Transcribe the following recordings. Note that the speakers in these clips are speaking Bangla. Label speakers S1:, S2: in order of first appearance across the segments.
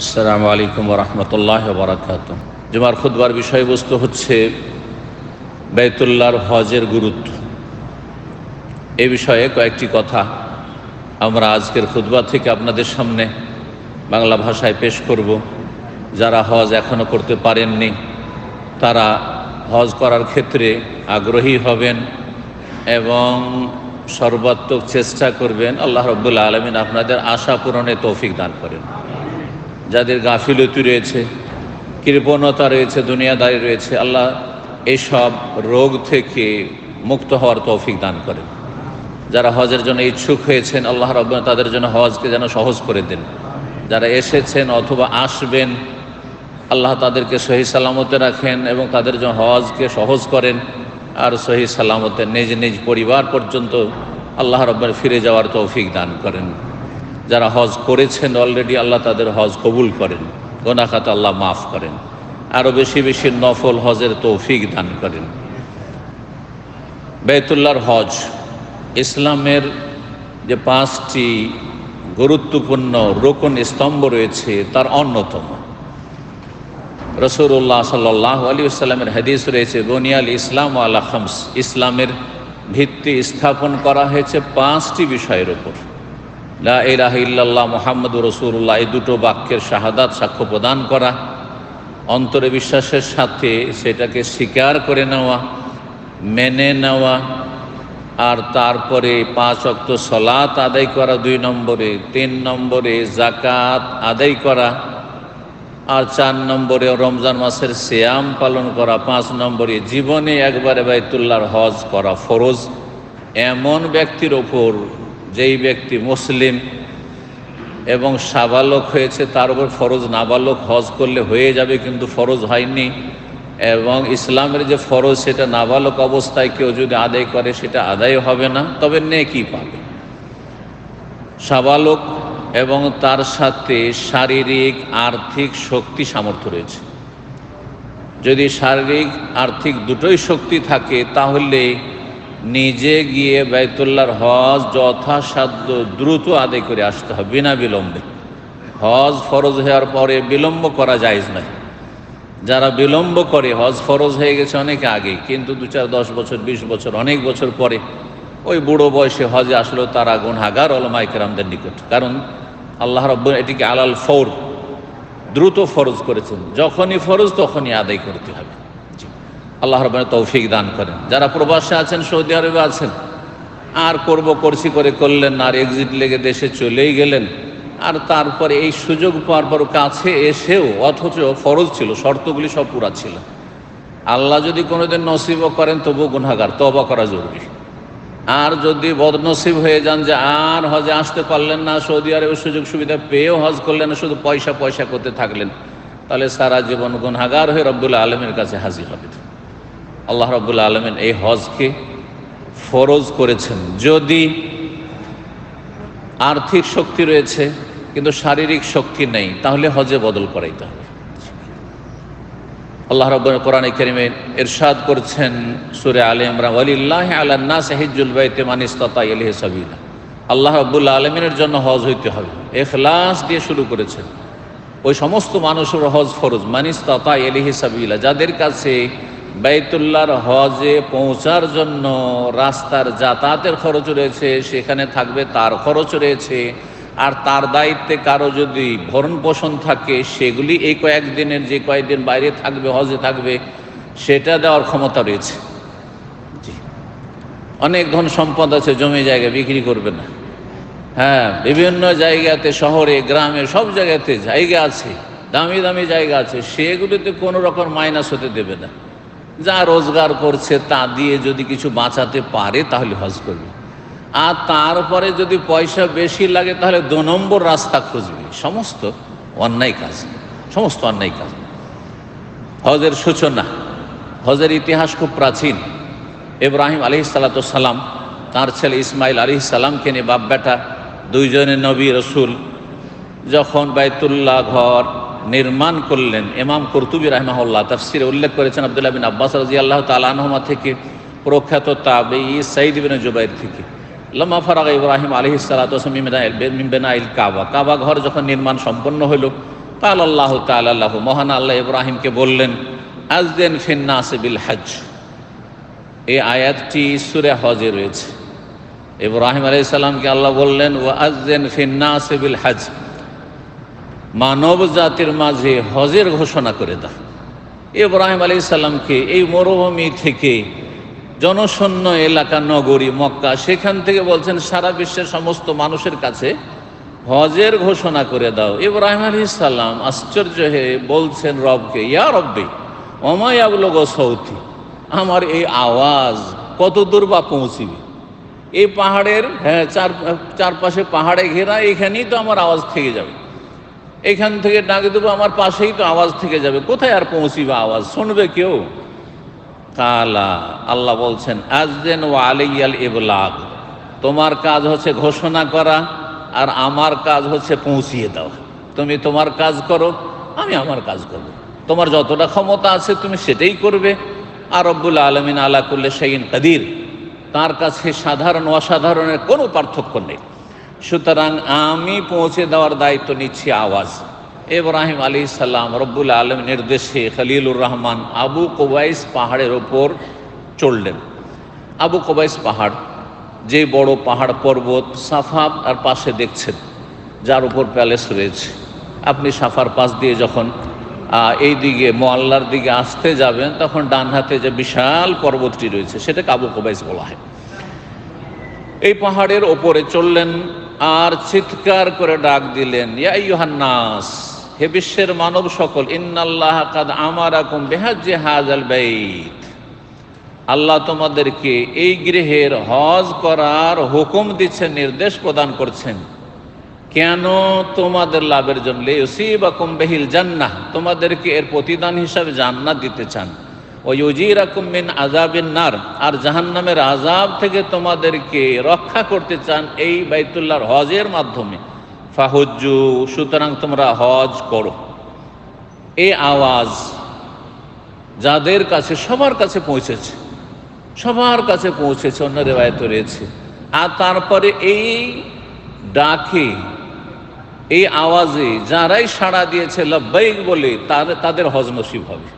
S1: আসসালামু আলাইকুম রহমতুল্লাহ বারাকাতুহু। জুমার খুতবার বিষয়বস্তু হচ্ছে বাইতুল্লাহর হজের গুরুত্ব। এই বিষয়ে কয়েকটি কথা আমরা আজকের খুতবা থেকে আপনাদের সামনে বাংলা ভাষায় পেশ করব। যারা হজ এখনও করতে পারেননি তারা হজ করার ক্ষেত্রে আগ্রহী হবেন এবং সর্বাত্মক চেষ্টা করবেন। আল্লাহ রাব্বুল আলামিন আপনাদের আশা পূরণে তৌফিক দান করেন। যাদের গাফিলতি রয়েছে, কৃপণতা রয়েছে, দুনিয়াদারি রয়েছে, আল্লাহ এইসব রোগ থেকে মুক্ত হওয়ার তৌফিক দান করেন। যারা হজের জন্য ইচ্ছুক হয়েছেন আল্লাহ রাব্বুল তাদের জন্য হজকে যেন সহজ করে দেন। যারা এসেছেন অথবা আসবেন আল্লাহ তাদেরকে সহি সালামতে রাখেন এবং তাদের জন্য হজকে সহজ করেন আর সহি সালামতে নিজ নিজ পরিবার পর্যন্ত আল্লাহ রাব্বুল ফিরে যাওয়ার তৌফিক দান করেন। যারা হজ করেছেন অলরেডি আল্লাহ তাদের হজ কবুল করেন, গুনাহ খাতা আল্লাহ মাফ করেন, আরও বেশি বেশি নফল হজের তৌফিক দান করেন। বাইতুল্লাহর হজ ইসলামের যে 5টি গুরুত্বপূর্ণ রোকন স্তম্ভ রয়েছে তার অন্যতম। রাসূলুল্লাহ সাল্লাল্লাহু আলাইহি ওয়াসাল্লামের হাদিস রয়েছে, বুনিয়াল ইসলাম আলা খামস, ইসলামের ভিত্তি স্থাপন করা হয়েছে 5টি বিষয়ের উপর। লা ইলাহা ইল্লাল্লাহ মুহাম্মাদুর রাসূলুল্লাহ, এই দুটো বাক্যের শাহাদাত সাক্ষ্য প্রদান করা, অন্তরে বিশ্বাসের সাথে সেটাকে স্বীকার করে নেওয়া, মেনে নেওয়া, আর তারপরে 5 ওয়াক্ত সালাত আদায় করা 2 নম্বরে, 3 নম্বরে যাকাত আদায় করা, আর 4 নম্বরে রমজান মাসের সিয়াম পালন করা, 5 নম্বরে জীবনে একবারে বাইতুল্লাহর হজ করা ফরজ। এমন ব্যক্তির ওপর যেই ব্যক্তি মুসলিম এবং সাবালক হয়েছে তার উপর ফরজ, নাবালক হজ করলে হয়ে যাবে কিন্তু ফরজ হয়নি। এবং ইসলামের যে ফরজ সেটা নাবালক অবস্থায় কেউ যদি আদায় করে সেটা আদায় হবে না, তবে নেকি পাবে। সাবালক এবং তার সাথে শারীরিক আর্থিক শক্তি সামর্থ্য রয়েছে। যদি শারীরিক আর্থিক দুটোই শক্তি থাকে তাহলে নিজে গিয়ে বাইতুল্লাহর হজ যথাসাধ্য দ্রুত আদায় করে আসতে হবে বিনা বিলম্বে। হজ ফরজ হওয়ার পরে বিলম্ব করা জায়েজ নয়। যারা বিলম্ব করে, হজ ফরজ হয়ে গেছে অনেকে আগে, কিন্তু 2, 4, 10 বছর 20 বছর অনেক বছর পরে ওই বুড়ো বয়সে হজে আসলো, তারা গুনাহগার উলামায়ে কেরামদের নিকট। কারণ আল্লাহ রাব্বুল এটিকে আলাল ফৌর, দ্রুত ফরজ করেছেন। যখনই ফরজ তখনই আদায় করতে হবে। আল্লাহ রাব্বুল তৌফিক দান করেন। যারা প্রবাসে আছেন, সৌদি আরবে আছেন, আর করছি করে করলেন না, আর এক্সিট লেগে দেশে চলেই গেলেন, আর তারপরে এই সুযোগ পাওয়ার পর কাছে এসেও অথচ ফরজ ছিল, শর্তগুলি সব পুরা ছিল, আল্লাহ যদি কোনোদিন নসিবও করেন তবু গুনাহগার, তওবা করা জরুরি। আর যদি বদনসিব হয়ে যান যে আর হজে আসতে পারলেন না, সৌদি আরবের সুযোগ সুবিধা পেয়েও হজ করলেন না, শুধু পয়সা পয়সা করতে থাকলেন, তাহলে সারা জীবন গুনাহগার হয়ে রব্বুল আলামিনের কাছে হাজির হবে। আল্লাহ রাব্বুল আলামিন এই হজকে ফরজ করেছেন। যদি আর্থিক শক্তি রয়েছে কিন্তু শারীরিক শক্তি নেই তাহলে হজে বদল করাইতে হবে। আল্লাহ রাব্বুল কোরআনে কারীমে ইরশাদ করেছেন সূরা আলে ইমরান, ওয়ালিল্লাহি আলান নাসি হিজ্জুল বাইতি মান ইসতাতা ইলাইহি সাবিলা। আল্লাহ রাব্বুল আলামিনের জন্য হজ হইতে হবে, ইখলাস দিয়ে শুরু করেছেন। ওই সমস্ত মানুষের হজ ফরজ, মান ইসতাতা ইলাইহি সাবিলা, যাদের কাছে বাইতুল্লাহর হজে পৌঁছার জন্য রাস্তার যাতায়াতের খরচ রয়েছে, সেখানে থাকবে তার খরচ রয়েছে, আর তার দায়িত্বে কারো যদি ভরণ পোষণ থাকে সেগুলি এই কয়েকদিনের, যে কয়েকদিন বাইরে থাকবে হজে থাকবে, সেটা দেওয়ার ক্ষমতা রয়েছে। জি, অনেক ধন সম্পদ আছে, জমি জায়গা বিক্রি করবে না। হ্যাঁ, বিভিন্ন জায়গাতে, শহরে গ্রামে সব জায়গাতে জায়গা আছে, দামি দামি জায়গা আছে, সেগুলিতে কোনো রকম মাইনাস হতে দেবে না। যা রোজগার করছে তা দিয়ে যদি কিছু বাঁচাতে পারে তাহলে হজ করবে। আর তারপরে যদি পয়সা বেশি লাগে তাহলে 2 নম্বর রাস্তা খুঁজবে। সমস্ত অন্যায় কাজ, সমস্ত অন্যায় কাজ। হজের সূচনা, হজের ইতিহাস খুব প্রাচীন। ইব্রাহিম আলাইহিসসালাম তার ছেলে ইসমাইল আলাইহিসসালামকে নিয়ে, বাপ বেটা দুইজনে নবী রসুল, যখন বাইতুল্লাহ ঘর নির্মাণ করলেন, ইমাম কুরতুবী রাহিমাহুল্লাহ তাফসিরে উল্লেখ করেছেন আব্দুল্লাহ বিন আব্বাস রাদিয়াল্লাহু তাআলা আনহুমা থেকে, প্রখ্যাত তাবেঈ সাঈদ বিন জুবাইর থেকে, লাম্মা ফারাগা ইব্রাহিম আলাইহিস সালাতু ওয়াস সালাম মিন বিনাইল কাবা, কাবা ঘর যখন নির্মাণ সম্পন্ন হলো কাল আল্লাহ তাআলা লাহু, মহান আল্লাহ ইব্রাহিমকে বললেন, আযদিন ফিন্নাসি বিল হজ। এই আয়াতটি সূরা হজে রয়েছে। ইব্রাহিম আলাইহিস সালামকে আল্লাহ বললেন, ওয়া আযদিন ফিন্নাসি বিল হজ, মানব জাতির মাঝে হজের ঘোষণা করে দাও। ইব্রাহিম আলাইহিস সালামকে এই মরুভূমি থেকে, জনশূন্য এলাকা নগরী মক্কা, সেখান থেকে বলছেন সারা বিশ্বের সমস্ত মানুষের কাছে হজের ঘোষণা করে দাও। ইব্রাহিম আলাইহিস সালাম আশ্চর্য হয়ে বলছেন রবকে, ইয়া রব্বি ওমা ইয়াবলুগু সাউতি, আমার এই আওয়াজ কত দূর বা পৌঁছিবে? এই পাহাড়ের চারপাশে পাহাড়ে ঘেরা, এখানেই তো আমার আওয়াজ থেকে যাবে। এখান থেকে ডাক দেবো, আমার পাশেই তো আওয়াজ থেকে যাবে, কোথায় আর পৌঁছিবে আওয়াজ? শুনবে কেউ? কালা, আল্লাহ বলছেন, আযদিন ওয়া আলাইয়াল ইবলাগ, তোমার কাজ হচ্ছে ঘোষণা করা, আর আমার কাজ হচ্ছে পৌঁছিয়ে দেওয়া। তুমি তোমার কাজ করো, আমি আমার কাজ করব। তোমার যতটা ক্ষমতা আছে তুমি সেটাই করবে। আর রব্বুল আলামিন আলা কুল্লি শাইইন কাদির, তার কাছে সাধারণ অসাধারণের কোনো পার্থক্য নেই। সুতরাং আমি পৌঁছে দেওয়ার দায়িত্ব নিচ্ছি আওয়াজ। ইব্রাহিম আলাইহিস সালাম রব্বুল আলামিনের নির্দেশে খলিলুর রহমান আবু কুবাইস পাহাড়ের ওপর চললেন। আবু কুবাইস পাহাড়, যে বড় পাহাড় পর্বত, সাফা আর পাশে দেখছেন, যার উপর প্যালেস রয়েছে। আপনি সাফার পাশ দিয়ে যখন এই দিকে মোয়াল্লার দিকে আসতে যাবেন, তখন ডান হাতে যে বিশাল পর্বতটি রয়েছে, সেটাকে আবু কুবাইস বলা হয়। এই পাহাড়ের ওপরে চললেন আর চিৎকার করে ডাক দিলেন, ইয়া আইয়ুহান নাস, হে বিশ্বের মানব সকল, ইন্নাল্লাহ কাদ আমারাকুম বিহাজ্জি হাযাল বাইত, আল্লাহ তোমাদেরকে এই গৃহের হজ করার হুকুম দিচ্ছেন, নির্দেশ প্রদান করছেন। কেন? তোমাদের লাভের জন্য, ইউসিবাকুম বিহিল জান্নাহ, তোমাদেরকে এর প্রতিদান হিসাবে জান্নাত দিতে চান। ওয়া ইউজিরাকুম মিন আযাবিন নার, আর জাহান্নামের আযাব থেকে তোমাদেরকে রক্ষা করতে চান এই বাইতুল্লাহর হজের মাধ্যমে। ফাহুজ্জু, সুতরাং তোমরা হজ করো। এই আওয়াজ যাদের কাছে, সবার কাছে পৌঁছেছে, সবার কাছে পৌঁছেছে, অন্য রিওয়ায়েতে রয়েছে। আর তারপরে এই ডাকে, এই আওয়াজে যারাই সাড়া দিয়েছে লব্বাইক বলে, তাদের হজ নসিব হবে।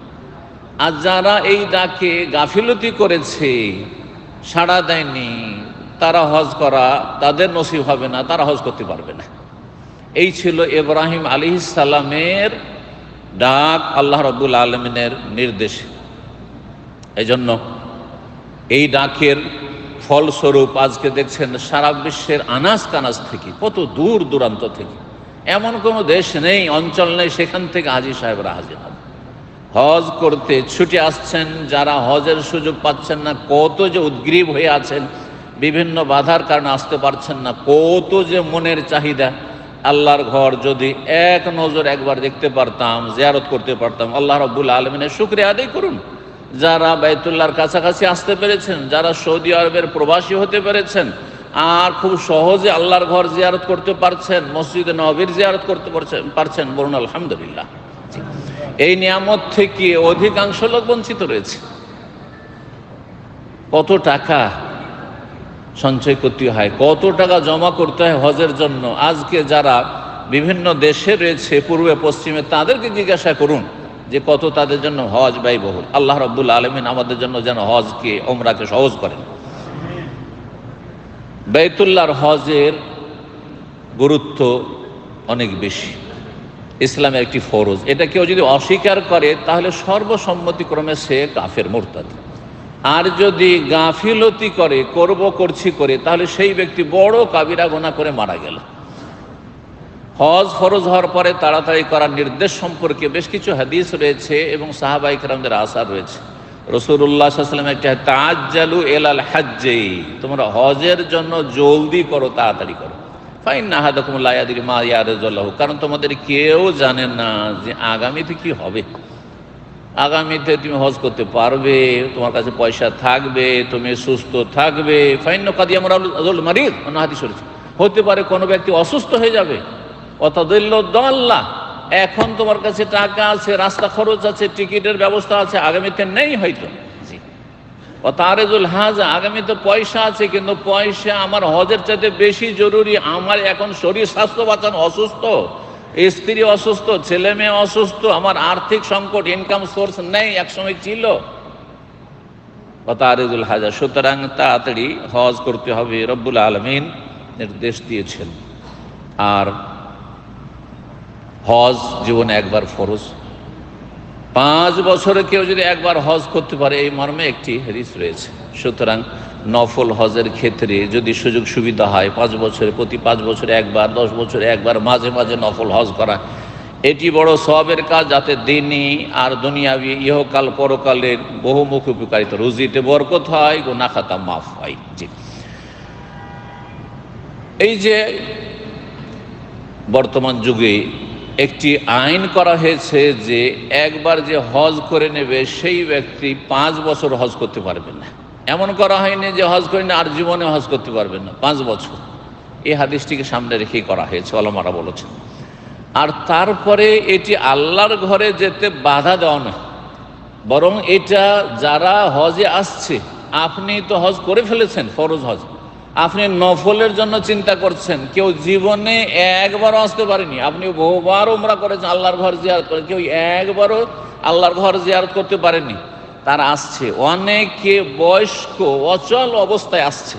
S1: আর যারা এই ডাকে গাফিলতি করেছে, সাড়া দেয়নি, তারা হজ করা তাদের নসিব হবে না, তারা হজ করতে পারবে না। এই ছিল ইব্রাহিম আলাইহিস সালামের ডাক আল্লাহ রাব্বুল আলামিনের নির্দেশে। এই জন্য এই ডাকের ফলস্বরূপ আজকে দেখছেন সারা বিশ্বের আনাজ কানাজ থেকে, কত দূর দূরান্ত থেকে, এমন কোনো দেশ নেই, অঞ্চল নেই, সেখান থেকে হাজী সাহেবরা হাজির হবে, হজ করতে ছুটে আসছেন। যারা হজের সুযোগ পাচ্ছেন না, কত যে উদ্গ্রীব হয়ে আছেন, বিভিন্ন বাধার কারণে আসতে পারছেন না, কত যে মনের চাহিদা। আল্লাহর ঘর যদি এক নজর একবার দেখতে পারতাম, জিয়ারত করতে পারতাম, আল্লাহ রাব্বুল আলামিনের শুকরিয়া আদায় করুন। যারা বাইতুল্লাহর কাছাকাছি আসতে পেরেছেন, যারা সৌদি আরবের প্রবাসী হতে পেরেছেন, আর খুব সহজে আল্লাহর ঘর জিয়ারত করতে পারছেন, মসজিদে নববীর জিয়ারত করতে পারছেন, বলুন আলহামদুলিল্লাহ। এই নিয়ামত থেকে অধিকাংশ লোক বঞ্চিত রয়েছে। কত টাকা সঞ্চয় করতে হয়, কত টাকা জমা করতে হয় হজের জন্য। আজকে যারা বিভিন্ন দেশে রয়েছে, পূর্বে পশ্চিমে, তাদেরকে জিজ্ঞাসা করুন যে কত তাদের জন্য হজ ব্যয়বহুল। আল্লাহ রাব্বুল আলামিন আমাদের জন্য যেন হজকে, ওমরাকে সহজ করেন। বাইতুল্লাহর হজের গুরুত্ব অনেক বেশি, ইসলামের একটি ফরজ। এটা কেউ যদি অস্বীকার করে তাহলে সর্বসম্মতিক্রমে সে কাফের, মুরতাদ। আর যদি গাফিলতি করে, করছি করে, তাহলে সেই ব্যক্তি বড় কাবিরা গুনাহ করে মারা গেল। হজ ফরজ হওয়ার পরে তাড়াতাড়ি করার নির্দেশ সম্পর্কে বেশ কিছু হাদিস রয়েছে এবং সাহাবায়ে কেরামদের আসার রয়েছে। রাসূলুল্লাহ সাল্লাল্লাহু আলাইহি ওয়াসাল্লাম একটা, তাআজ্জালু ইলাল হজ্জি, তোমরা হজের জন্য জলদি করো, তাড়াতাড়ি করো। ফাইন্না আহাদাকুম লা ইয়াদরি মা ইয়ারজুল্লাহু, কারণ তোমাদের কেউ জানে না যে আগামীতে কি হবে। আগামীতে তুমি হজ করতে পারবে, তোমার কাছে পয়সা থাকবে, তুমি সুস্থ থাকবে। ফাইন্না কাদ ইয়ামরাল মারিদ, অন্য হাদিস রয়েছে, হতে পারে কোনো ব্যক্তি অসুস্থ হয়ে যাবে। অতাদিল্লু দাল্লাহ, এখন তোমার কাছে টাকা আছে, রাস্তা খরচ আছে, টিকিটের ব্যবস্থা আছে, আগামীতে নেই হয়তো। জি, অতারেজুল হাজা, আগামীতে পয়সা আছে, কিন্তু পয়সা আমার হজের চাইতে বেশি জরুরি। আমার এখন শরীর স্বাস্থ্য বাঁচানো, অসুস্থ, স্ত্রী অসুস্থ, ছেলে মেয়ে অসুস্থ, আমার আর্থিক সংকট, ইনকাম সোর্স নেই, একসময় ছিল। তারিজুল হাজা, সুতরাং তাড়াতাড়ি হজ করতে হবে, রব্বুল আলামিন নির্দেশ দিয়েছেন। আর হজ জীবনে একবার ফরজ, 5 বছরে কেউ যদি একবার হজ করতে পারে, এই মর্মে একটি হাদিস রয়েছে। সুতরাং নফল হজের ক্ষেত্রে যদি সুযোগ সুবিধা হয়, 5 বছরে, প্রতি 5 বছরে একবার, 10 বছরে একবার মাঝে মাঝে নফল হজ করা, এটি বড় সওয়াবের কাজ, যাতে দিনই আর দুনিয়াবি ইহকাল পরকালের বহুমুখী উপকারিতা, রুজিতে বরকত হয়, গুনাহ খাতা মাফ হয়। জি, এই যে বর্তমান যুগে একটি আইন করা হয়েছে যে একবার যে হজ করে নেবে সেই ব্যক্তি 5 বছর হজ করতে পারবে না। এমন করা হয়নি যে হজ করে না আর জীবনে হজ করতে পারবেন না, 5 বছর। এই হাদিসটিকে সামনে রেখেই করা হয়েছে, ওলামারা বলেছেন। আর তারপরে এটি আল্লাহর ঘরে যেতে বাধা দেওয়া নয়, বরং এটা যারা হজে আসছে, আপনি তো হজ করে ফেলেছেন, ফরজ হজ, আপনি নফলের জন্য চিন্তা করছেন। কেউ জীবনে একবারও আসতে পারেনি, আপনি বহুবার উমরা করেছেন, আল্লাহর ঘর জিয়ারত করে, কেউ একবারও আল্লাহর ঘর জিয়ারত করতে পারেনি, তারা আসছে। অনেকে বয়স্ক অচল অবস্থায় আসছে।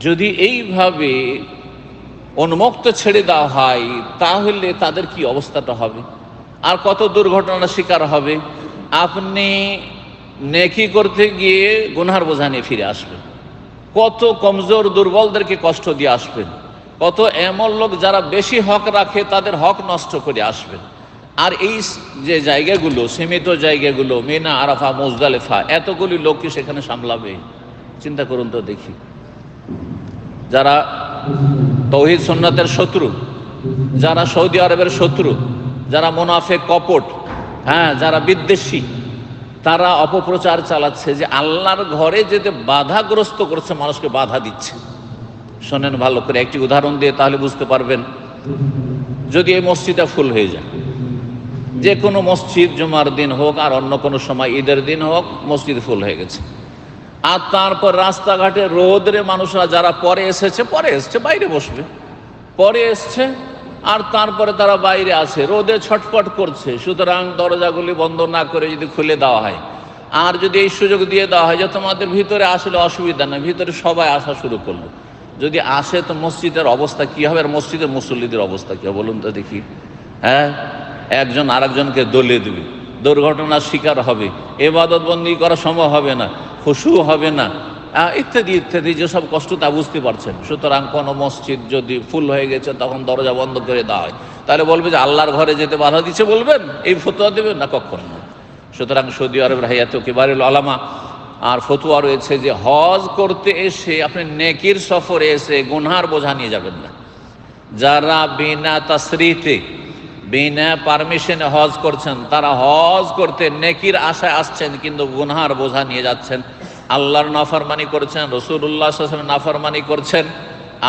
S1: যদি এইভাবে উন্মুক্ত ছেড়ে দেওয়া হয়, তাহলে তাদের কি অবস্থাটা হবে, আর কত দুর্ঘটনার শিকার হবে। আপনি নেকি করতে গিয়ে গুনহার বোঝা নিয়ে ফিরে আসবেন, কত কমজোর দুর্বলদেরকে কষ্ট দিয়ে আসবেন, কত এমন লোক যারা বেশি হক রাখে তাদের হক নষ্ট করে আসবেন। আর এই যে জায়গাগুলো, সীমিত জায়গাগুলো, মিনা, আরাফা, মুজদালিফা, এতগুলি লোককে সেখানে সামলাবে, চিন্তা করুন তো দেখি। যারা তৌহিদ সুন্নাতের শত্রু, যারা সৌদি আরবের শত্রু, যারা মুনাফিক কপট, যারা বিদ্বেষী, তারা অপপ্রচার চালাচ্ছে যে আল্লাহর ঘরে যেতে বাধাগ্রস্ত করছে, মানুষকে বাধা দিচ্ছে। শোনেন ভালো করে, একটি উদাহরণ দিয়ে তাহলে বুঝতে পারবেন। যদি এই মসজিদটা ফুল হয়ে যায়, যে কোনো মসজিদ, জুমার দিন হোক আর অন্য কোনো সময়, ঈদের দিন হোক, মসজিদ ফুল হয়ে গেছে, আর তারপর রাস্তাঘাটে রোদরে মানুষরা যারা পরে এসেছে বাইরে বসবে, পরে এসছে আর তারপরে তারা বাইরে আছে, রোদে ছটফট করছে। সুতরাং দরজাগুলি বন্ধ না করে যদি খুলে দেওয়া হয়, আর যদি এই সুযোগ দিয়ে দেওয়া হয় যে তোমাদের ভিতরে আসলে অসুবিধা নেই, ভিতরে সবাই আসা শুরু করলো, যদি আসে তো মসজিদের অবস্থা কি হবে, আর মসজিদের মুসল্লিদের অবস্থা কি হবে বলুন তো দেখি। একজন আরেকজনকে দলিয়ে দেবে, দুর্ঘটনার শিকার হবে, ইবাদত বন্দি করা সম্ভব হবে না, খুশু হবে না, ইত্যাদি ইত্যাদি, যেসব কষ্ট তা বুঝতে পারছেন। সুতরাং কোনো মসজিদ যদি ফুল হয়ে গেছে তখন দরজা বন্ধ করে দেওয়া হয়, তাহলে বলবে যে আল্লাহর ঘরে যেতে বাধা দিচ্ছে, বলবেন, এই ফতোয়া দেবেন না, কখনো না। সুতরাং সৌদি আরবের হায়াতে কিবারুল উলামা আর ফতোয়া রয়েছে যে হজ করতে এসে আপনি নেকির সফরে এসে গুনহার বোঝা নিয়ে যাবেন না। যারা বিনা তাসরিতে, বিনা পারমিশনে হজ করছেন, তারা হজ করতে নেকির আশায় আসছেন, কিন্তু গুনহার বোঝা নিয়ে যাচ্ছেন, আল্লাহর নাফরমানি করছেন, রাসূলুল্লাহ সাল্লাল্লাহু আলাইহি ওয়াসাল্লাম নাফরমানি করছেন,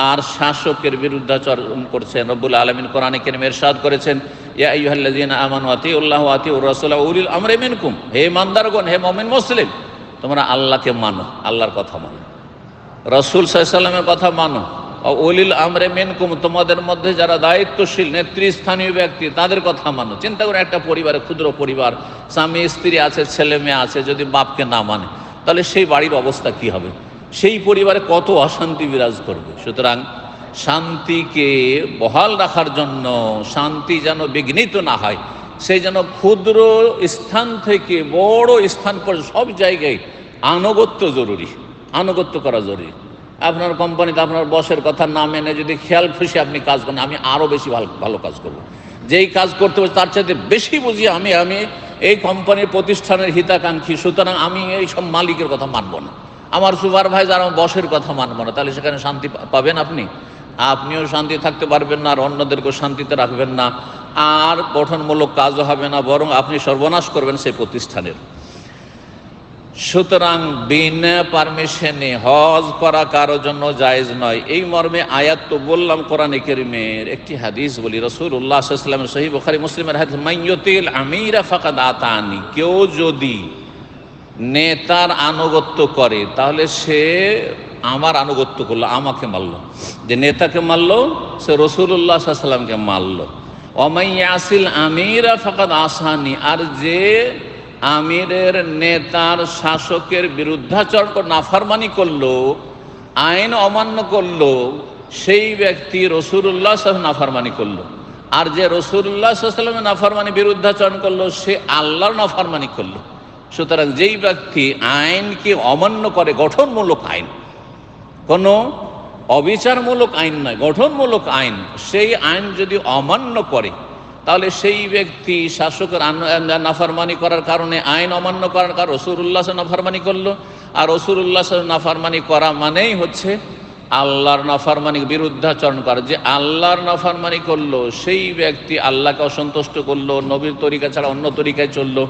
S1: আর শাসকের বিরুদ্ধাচরণ করছেন। রব্বুল আলামিন কোরআনে কারীমে ইরশাদ করেছেন, ইয়া আইয়ুহাল্লাযীনা আমানু আতিউল্লাহ ওয়া আতিউর রাসূল ওয়া উলিল আমরি মিনকুম, হে ইমানদারগণ, হে মুমিন মুসলিম, তোমরা আল্লাহকে মানো, আল্লাহর কথা মানো, রাসূল সাল্লাল্লাহু আলাইহি ওয়াসাল্লামের কথা মানো, উলিল আমরে মিনকুম, তোমাদের মধ্যে যারা দায়িত্বশীল নেতৃস্থানীয় ব্যক্তি তাদের কথা মানো। চিন্তা করে, একটা পরিবারে, ক্ষুদ্র পরিবার, স্বামী স্ত্রী আছে, ছেলে মেয়ে আছে, যদি বাপকে না মানে তাহলে সেই বাড়ির অবস্থা কি হবে, সেই পরিবারে কত অশান্তি বিরাজ করবে। সুতরাং শান্তিকে বহাল রাখার জন্য, শান্তি যেন বিঘ্নিত না হয়, সেই যেন ক্ষুদ্র স্থান থেকে বড় স্থান পর্যন্ত সব জায়গায় আনুগত্য জরুরি, আনুগত্য করা জরুরি। আপনার কোম্পানিতে আপনার বসের কথা না মেনে যদি খেয়াল খুশি আপনি কাজ করেন, আমি আরও বেশি ভালো কাজ করব, যেই কাজ করতে হবে তার চাইতে বেশি বুঝি আমি এই কোম্পানির প্রতিষ্ঠানের হিতাকাঙ্ক্ষী, সুতরাং আমি এই সব মালিকের কথা মানব না, আমার সুপারভাইজার, আমার বসের কথা মানব না, তাহলে সেখানে শান্তি পাবেন আপনিও শান্তি থাকতে পারবেন না, আর অন্যদেরকেও শান্তিতে রাখবেন না, আর গঠনমূলক কাজও হবে না, বরং আপনি সর্বনাশ করবেন সেই প্রতিষ্ঠানের। সুতরাং বিনা পারমিশনে হজ করা কারোর জন্য জায়েজ নয়। এই মর্মে আয়াত তো বললাম, কোরআনে কারীমের একটি হাদিস বলি, রাসূলুল্লাহ সাল্লাল্লাহু আলাইহি ওয়াসাল্লামের সহিহ বুখারী মুসলিমের হাদিস, মাইয়ুতিল আমিরা ফাকাদ আতানি, কেউ যদি নেতার আনুগত্য করে তাহলে সে আমার আনুগত্য করলো, আমাকে মারলো। যে নেতাকে মারলো সে রাসূলুল্লাহ সাল্লাল্লাহু আলাইহি ওয়াসাল্লামকে মারলো। ওমাই ইয়াসিল আমিরা ফাকাদ আসানি, আর যে আমিরের, নেতার, শাসকের বিরুদ্ধাচরণ নাফরমানি করলো, আইন অমান্য করলো, সেই ব্যক্তি রাসূলুল্লাহ সাল্লাল্লাহু আলাইহি ওয়াসাল্লাম নাফরমানি করলো। আর যে রাসূলুল্লাহ সাল্লাল্লাহু আলাইহি ওয়াসাল্লামের নাফরমানি বিরুদ্ধাচরণ করলো সে আল্লাহর নাফরমানি করলো। সুতরাং যেই ব্যক্তি আইনকে অমান্য করে, গঠনমূলক আইন, কোনো অবিচারমূলক আইন নয়, গঠনমূলক আইন, সেই আইন যদি অমান্য করে তাহলে সেই ব্যক্তি শাসকের নাফরমানি করার কারণে, আইন অমান্য করার কারণে রাসূলুল্লাহ নাফরমানি করলো। আর রাসূলুল্লাহ নাফরমানি করা মানেই হচ্ছে আল্লাহর নাফরমানি বিরুদ্ধাচরণ করা। যে আল্লাহর নাফরমানি করলো সেই ব্যক্তি আল্লাহকে অসন্তুষ্ট করলো, নবীর তরিকা ছাড়া অন্য তরিকায় চললো,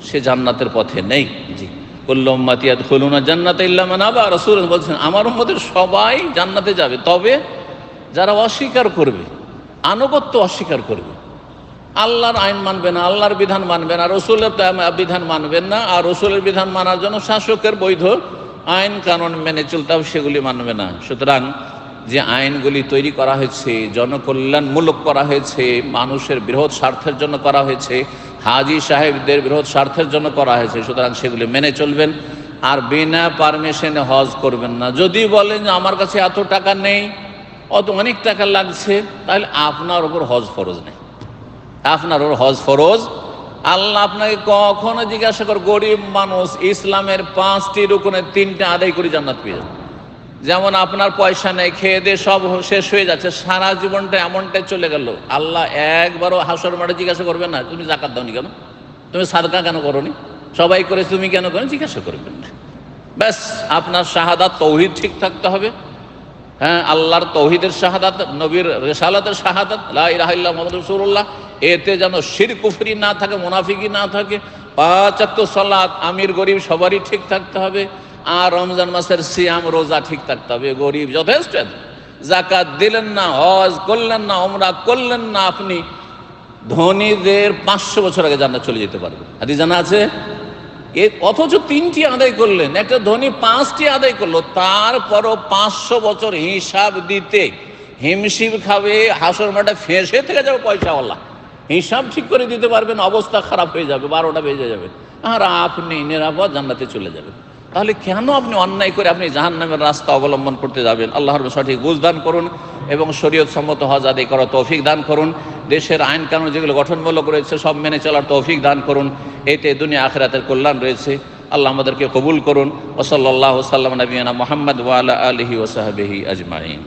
S1: সে জান্নাতের পথে নেই। জি, কুল্লু উম্মতি ইয়াদখুলুনা জান্নাতা ইল্লা মান আবা। রাসূল বলছেন আমার উম্মতের সবাই জান্নাতে যাবে, তবে যারা অস্বীকার করবে, আনুগত্য অস্বীকার করবে, আল্লাহর আইন মানবে না, আল্লাহর বিধান মানবে না, রাসূলের বিধান মানবেন না, আর রাসূলের বিধান মানার জন্য শাসকের বৈধ আইন কানুন মেনে চলতে হবে, সেগুলি মানবে না। সুতরাং যে আইনগুলি তৈরি করা হয়েছে, জনকল্যাণমূলক করা হয়েছে, মানুষের বৃহৎ স্বার্থের জন্য করা হয়েছে, হাজি সাহেবদের বৃহৎ স্বার্থের জন্য করা হয়েছে, সুতরাং সেগুলি মেনে চলবেন। আর বিনা পারমিশনে হজ করবেন না। যদি বলেন যে আমার কাছে এত টাকা নেই, অত অনেক টাকা লাগছে, তাহলে আপনার ওপর হজ ফরজ নেই, আপনার ওপর হজ ফরজ। আল্লাহ আপনাকে কখনো জিজ্ঞাসা কর, গরিব মানুষ ইসলামের 5টি রুকনের 3টা আদায় করে জান্নাত পেয়ে যাবে। যেমন আপনার পয়সা নেই, খেয়ে দিয়ে সব শেষ হয়ে যাচ্ছে, সারা জীবনটা এমনটাই চলে গেল, আল্লাহ একবারও হাসর মাঠে জিজ্ঞাসা করবেন না তুমি যাকাত দাওনি কেন, তুমি সাদকা কেন করোনি, সবাই করে তুমি কেন করো, জিজ্ঞাসা করবেন না। ব্যাস আপনার শাহাদাত তৌহিদ ঠিক থাকতে হবে। হ্যাঁ, আল্লাহর তৌহিদের শাহাদাত, নবীর রিসালাতের শাহাদাত, লা ইলাহা ইল্লাল্লাহ মুহাম্মাদুর রাসূলুল্লাহ, এতে যেন শিরক কুফরি না থাকে, মুনাফিকি না থাকে। 5 ওয়াক্ত সালাত আমির গরিব সবারই ঠিক থাকতে হবে। আর রমজান মাসের সিয়াম রোজা ঠিক থাকতে হবে। গরিব যথেষ্ট, যাকাত দিলেন না, হজ করলেন না, উমরা করলেন না, আপনি ধনীদের 500 বছর আগে জান্নাত চলে যেতে পারবেন, হাদিস জানা আছে। অথচ 3টি আদায় করলেন, একটা ধনী 5টি আদায় করলো, তারপরও 500 বছর হিসাব দিতে হিমশিম খাবে, হাসর মাঠে ফেঁসে থেকে যাবে পয়সাওয়ালা, হিসাব ঠিক করে দিতে পারবেন, অবস্থা খারাপ হয়ে যাবে, 12টা বেজে যাবে, আর আপনি নিরাপদ জান্নাতে চলে যাবেন। তাহলে কেন আপনি অন্যায় করে আপনি জাহান্নামের রাস্তা অবলম্বন করতে যাবেন? আল্লাহর সঠিক বুঝ দান করুন এবং শরীয়ত সম্মত হজ আদায় করার তৌফিক দান করুন। দেশের আইন কানুন যেগুলো গঠনমূলক রয়েছে সব মেনে চলার তৌফিক দান করুন। এতে দুনিয়া আখিরাতের কল্যাণ রয়েছে। আল্লাহ আমাদেরকে কবুল করুন। ওয়া সাল্লাল্লাহু সাল্লাম নবিয়ানা মুহাম্মদ ওয়া আলা আলিহি ওয়া সাহবিহি আজমাইন।